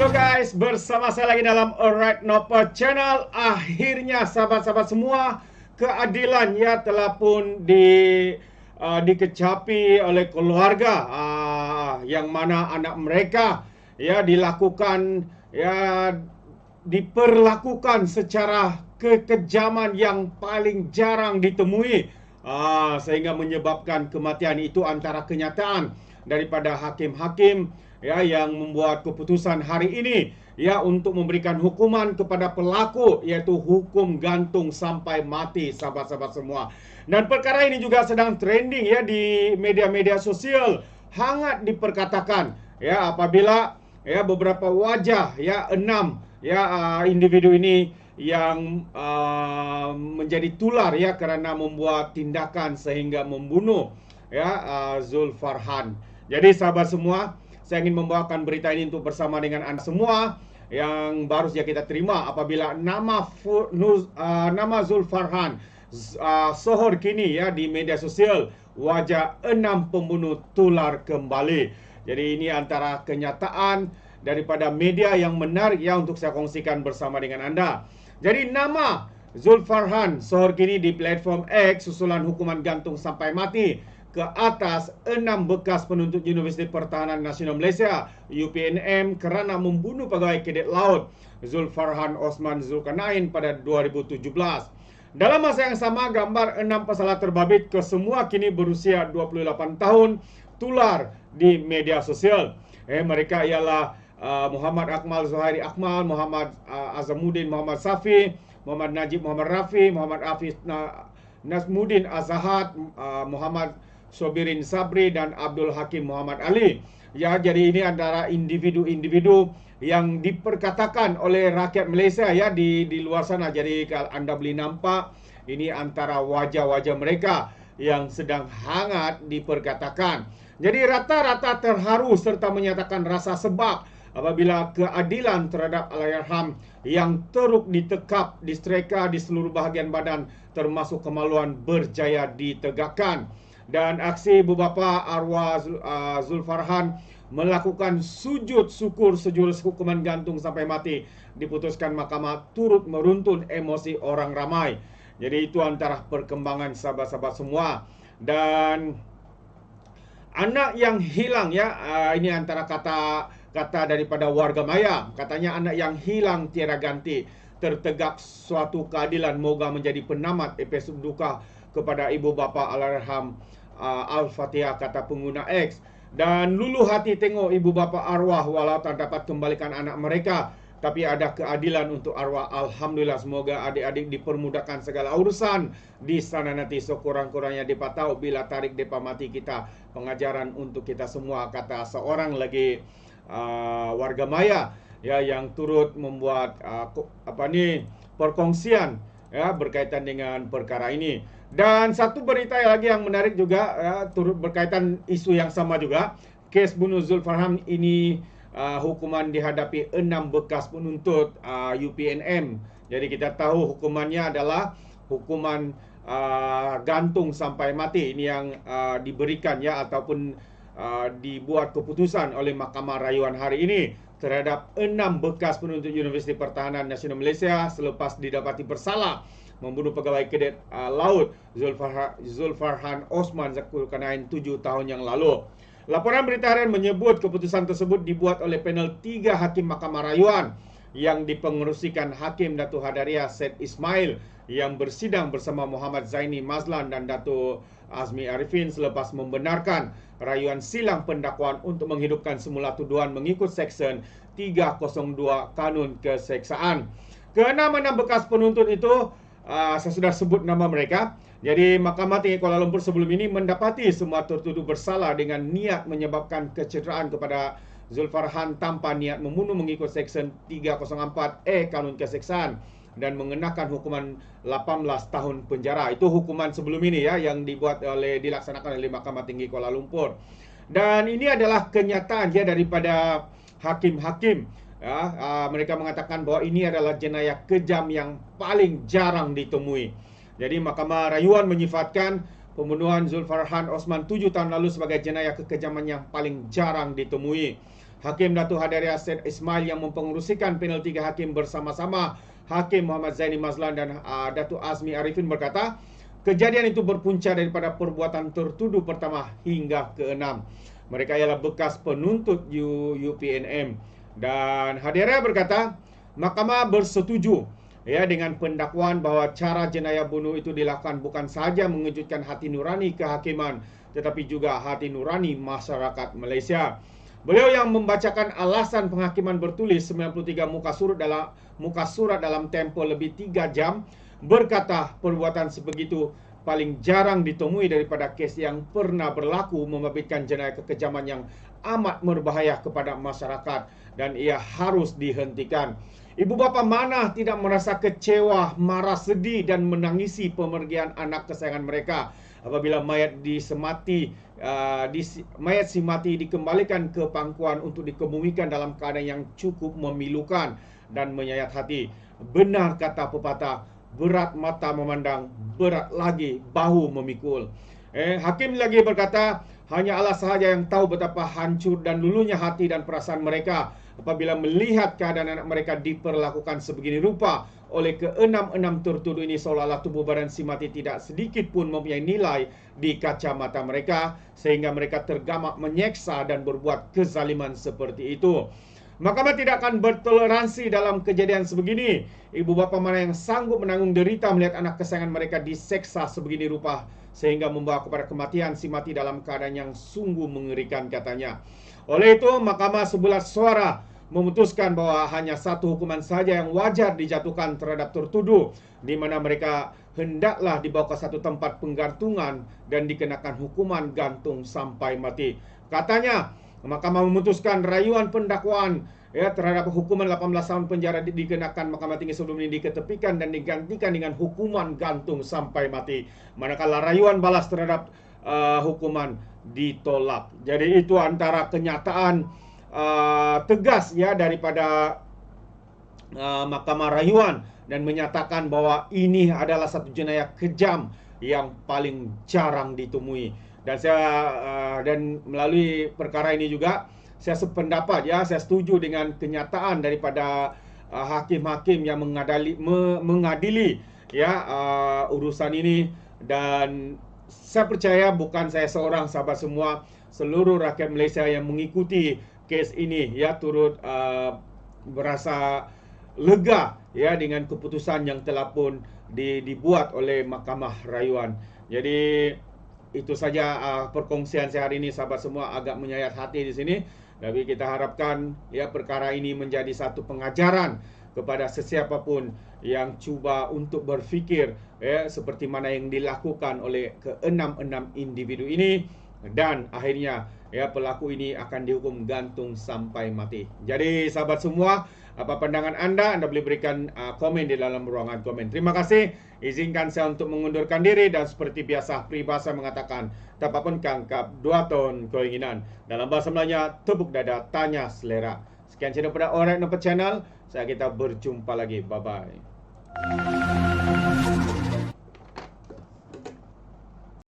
Hello guys, bersama saya lagi dalam Alright Noper Channel. Akhirnya sahabat-sahabat semua, keadilan ya telah pun dikecapi oleh keluarga yang mana anak mereka ya diperlakukan secara kekejaman yang paling jarang ditemui, sehingga menyebabkan kematian. Itu antara kenyataan daripada hakim-hakim ya yang membuat keputusan hari ini ya untuk memberikan hukuman kepada pelaku, yaitu hukum gantung sampai mati, sahabat-sahabat semua. Dan perkara ini juga sedang trending ya di media-media sosial, hangat diperkatakan ya apabila ya beberapa wajah ya 6 individu ini yang menjadi tular ya karena membuat tindakan sehingga membunuh Zulfarhan. Jadi sahabat semua, saya ingin membawakan berita ini untuk bersama dengan Anda semua yang baru saja kita terima apabila nama Zulfarhan sohor kini ya di media sosial, wajah 6 pembunuh tular kembali. Jadi ini antara kenyataan daripada media yang menarik ya untuk saya kongsikan bersama dengan Anda. Jadi nama Zulfarhan sohor kini di platform X susulan hukuman gantung sampai mati ke atas 6 bekas penuntut Universiti Pertahanan Nasional Malaysia UPNM kerana membunuh pegawai Kadet Laut Zulfarhan Osman Zulkarnain pada 2017. Dalam masa yang sama, gambar 6 pesalah terbabit kesemua kini berusia 28 tahun tular di media sosial. Mereka ialah Muhammad Akmal Zuhairi Akmal, Muhammad Azamuddin Muhammad Safi, Muhammad Najib Muhammad Rafi, Muhammad Hafiz Nazmuddin Azahad, Muhammad Sobirin Sabri dan Abdul Hakim Muhammad Ali. Ya, jadi ini antara individu-individu yang diperkatakan oleh rakyat Malaysia ya di luar sana. Jadi kalau Anda boleh nampak, ini antara wajah-wajah mereka yang sedang hangat diperkatakan. Jadi rata-rata terharu serta menyatakan rasa sebab apabila keadilan terhadap Allahyarham yang teruk ditekap, distreka di seluruh bahagian badan termasuk kemaluan berjaya ditegakkan. Dan aksi ibu bapa arwah Zulfarhan melakukan sujud syukur sejurus hukuman gantung sampai mati diputuskan mahkamah turut meruntun emosi orang ramai. Jadi itu antara perkembangan sahabat-sahabat semua. Dan anak yang hilang ya, ini antara kata daripada warga maya. Katanya anak yang hilang tiada ganti, tertegak suatu keadilan, moga menjadi penamat episod duka kepada ibu bapa Allahyarham Al-Fatihah, kata pengguna X. Dan luluh hati tengok ibu bapa arwah walau tak dapat kembalikan anak mereka, tapi ada keadilan untuk arwah. Alhamdulillah, semoga adik-adik dipermudahkan segala urusan di sana nanti. Sekurang-kurangnya depa tahu bila tarik depa mati kita, pengajaran untuk kita semua, kata seorang lagi warga maya ya yang turut membuat perkongsian ya berkaitan dengan perkara ini. Dan satu berita lagi yang menarik juga ya, turut berkaitan isu yang sama juga. Kes bunuh Zulfarhan ini hukuman dihadapi 6 bekas penuntut UPNM. Jadi kita tahu hukumannya adalah hukuman gantung sampai mati. Ini yang diberikan ya ataupun dibuat keputusan oleh Mahkamah Rayuan hari ini terhadap 6 bekas penuntut Universiti Pertahanan Nasional Malaysia selepas didapati bersalah membunuh pegawai Kadet Laut Zulfarhan Osman Zulkarnain 7 tahun yang lalu. Laporan berita harian menyebut keputusan tersebut dibuat oleh panel 3 hakim Mahkamah Rayuan yang dipengerusikan Hakim Datuk Hadaria Said Ismail yang bersidang bersama Muhammad Zaini Mazlan dan Datuk Azmi Arifin selepas membenarkan rayuan silang pendakwaan untuk menghidupkan semula tuduhan mengikut Seksyen 302 Kanun Keseksaan. Keenam bekas penuntut itu saya sudah sebut nama mereka. Jadi Mahkamah Tinggi Kuala Lumpur sebelum ini mendapati semua tertuduh bersalah dengan niat menyebabkan kecederaan kepada Zulfarhan tanpa niat membunuh mengikut Seksyen 304A Kanun Keseksaan dan mengenakan hukuman 18 tahun penjara. Itu hukuman sebelum ini ya yang dilaksanakan oleh Mahkamah Tinggi Kuala Lumpur. Dan ini adalah kenyataan ya daripada hakim-hakim. Mereka mengatakan bahwa ini adalah jenayah kejam yang paling jarang ditemui. Jadi Mahkamah Rayuan menyifatkan pembunuhan Zulfarhan Osman 7 tahun lalu sebagai jenayah kekejaman yang paling jarang ditemui. Hakim Datuk Hadari Asid Ismail yang mempengerusikan panel 3 hakim bersama-sama Hakim Muhammad Zaini Mazlan dan Datuk Azmi Arifin berkata, kejadian itu berpunca daripada perbuatan tertuduh pertama hingga ke-6. Mereka ialah bekas penuntut UPNM. Dan Hadirai berkata, Mahkamah bersetuju dengan pendakwaan bahawa cara jenayah bunuh itu dilakukan bukan sahaja mengejutkan hati nurani kehakiman, tetapi juga hati nurani masyarakat Malaysia. Beliau yang membacakan alasan penghakiman bertulis 93 muka surat dalam tempoh lebih 3 jam berkata perbuatan sebegitu paling jarang ditemui daripada kes yang pernah berlaku membabitkan jenayah kekejaman yang amat berbahaya kepada masyarakat dan ia harus dihentikan. Ibu bapa mana tidak merasa kecewa, marah, sedih dan menangisi pemergian anak kesayangan mereka apabila mayat si mati dikembalikan ke pangkuan untuk dikebumikan dalam keadaan yang cukup memilukan dan menyayat hati. Benar kata pepatah, berat mata memandang, berat lagi bahu memikul. Hakim lagi berkata, hanya Allah sahaja yang tahu betapa hancur dan luluhnya hati dan perasaan mereka apabila melihat keadaan anak mereka diperlakukan sebegini rupa oleh ke-6 tertuduh ini, seolah-olah tubuh badan si mati tidak sedikit pun mempunyai nilai di kacamata mereka sehingga mereka tergamak menyeksa dan berbuat kezaliman seperti itu. Mahkamah tidak akan bertoleransi dalam kejadian sebegini. Ibu bapa mana yang sanggup menanggung derita melihat anak kesayangan mereka diseksa sebegini rupa sehingga membawa kepada kematian si mati dalam keadaan yang sungguh mengerikan, katanya. Oleh itu, Mahkamah sebulat suara memutuskan bahawa hanya satu hukuman saja yang wajar dijatuhkan terhadap tertuduh, di mana mereka hendaklah dibawa ke satu tempat penggantungan dan dikenakan hukuman gantung sampai mati. Katanya, Mahkamah memutuskan rayuan pendakwaan terhadap hukuman 18 tahun penjara dikenakan Mahkamah Tinggi sebelum ini diketepikan dan digantikan dengan hukuman gantung sampai mati, manakala rayuan balas terhadap hukuman ditolak. Jadi itu antara kenyataan tegas daripada Mahkamah Rayuan dan menyatakan bahawa ini adalah satu jenayah kejam yang paling jarang ditemui. Dan dan melalui perkara ini juga saya sependapat, saya setuju dengan kenyataan daripada hakim-hakim yang mengadili urusan ini. Dan saya percaya bukan saya seorang, sahabat semua, seluruh rakyat Malaysia yang mengikuti kes ini turut berasa lega dengan keputusan yang telah pun dibuat oleh Mahkamah Rayuan. Jadi itu saja perkongsian saya hari ini, sahabat semua, agak menyayat hati di sini. Tapi kita harapkan perkara ini menjadi satu pengajaran kepada sesiapa pun yang cuba untuk berfikir seperti mana yang dilakukan oleh ke-6 individu ini, dan akhirnya pelaku ini akan dihukum gantung sampai mati. Jadi sahabat semua, apa pandangan anda? Anda boleh berikan komen di dalam ruangan komen. Terima kasih. Izinkan saya untuk mengundurkan diri, dan seperti biasa peribahasa mengatakan, tapapun kangkap 2 tahun keinginan. Dalam bahasa Melayunya, tepuk dada, tanya selera. Sekian cerita pada Alright Nampak Channel. Kita berjumpa lagi. Bye-bye.